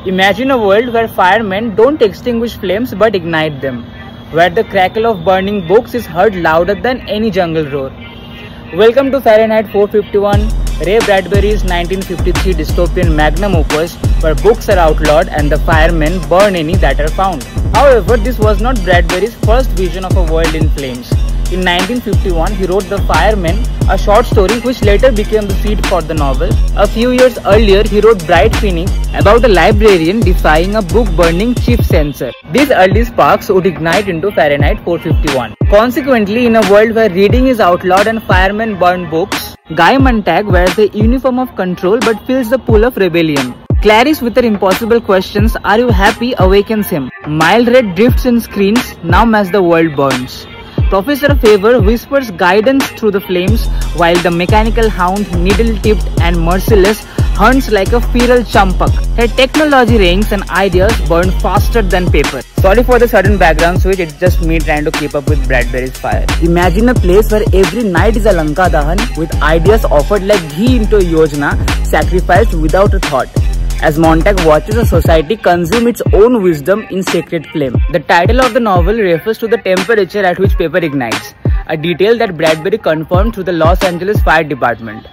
Imagine a world where firemen don't extinguish flames but ignite them, where the crackle of burning books is heard louder than any jungle roar. Welcome to Fahrenheit 451, Ray Bradbury's 1953 dystopian magnum opus where books are outlawed and the firemen burn any that are found. However, this was not Bradbury's first vision of a world in flames. In 1951, he wrote The Firemen, a short story which later became the seed for the novel. A few years earlier, he wrote Bright Phoenix, about a librarian defying a book-burning chief censor. These early sparks would ignite into Fahrenheit 451. Consequently, in a world where reading is outlawed and firemen burn books, Guy Montag wears the uniform of control but feels the pull of rebellion. Clarice, with her impossible questions, "Are you happy?" awakens him. Mild red drifts and screams, "Numb as the world burns." Professor Favor whispers guidance through the flames, while the mechanical hound, needle-tipped and merciless, hunts like a feral champak. Her technology rings and ideas burn faster than paper. Sorry for the sudden background switch, it's just me trying to keep up with Bradbury's fire. Imagine a place where every night is a Lanka Dahan, with ideas offered like ghee into a yojana, sacrificed without a thought, as Montag watches a society consume its own wisdom in sacred flame. The title of the novel refers to the temperature at which paper ignites, a detail that Bradbury confirmed through the Los Angeles Fire Department.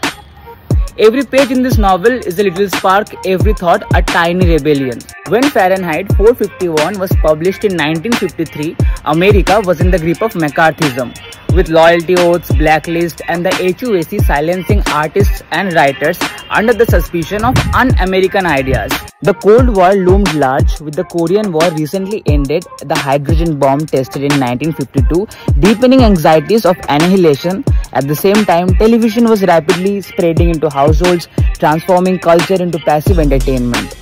Every page in this novel is a little spark, every thought a tiny rebellion. When Fahrenheit 451 was published in 1953, America was in the grip of McCarthyism, with loyalty oaths, blacklist, and the HUAC silencing artists and writers under the suspicion of un-American ideas. The Cold War loomed large, with the Korean War recently ended, the hydrogen bomb tested in 1952, deepening anxieties of annihilation. At the same time, television was rapidly spreading into households, transforming culture into passive entertainment.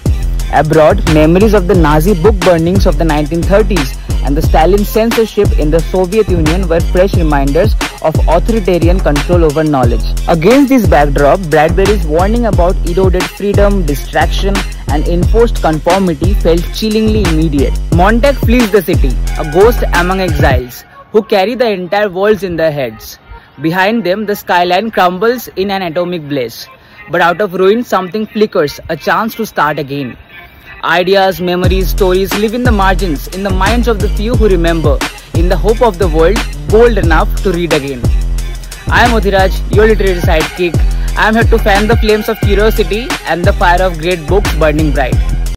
Abroad, memories of the Nazi book burnings of the 1930s and the Stalin censorship in the Soviet Union were fresh reminders of authoritarian control over knowledge. Against this backdrop, Bradbury's warning about eroded freedom, distraction, and enforced conformity felt chillingly immediate. Montag flees the city, a ghost among exiles, who carry the entire worlds in their heads. Behind them, the skyline crumbles in an atomic blaze. But out of ruin, something flickers, a chance to start again. Ideas, memories, stories live in the margins, in the minds of the few who remember, in the hope of the world bold enough to read again. I am Odhiraj, your literary sidekick. I am here to fan the flames of curiosity and the fire of great books burning bright.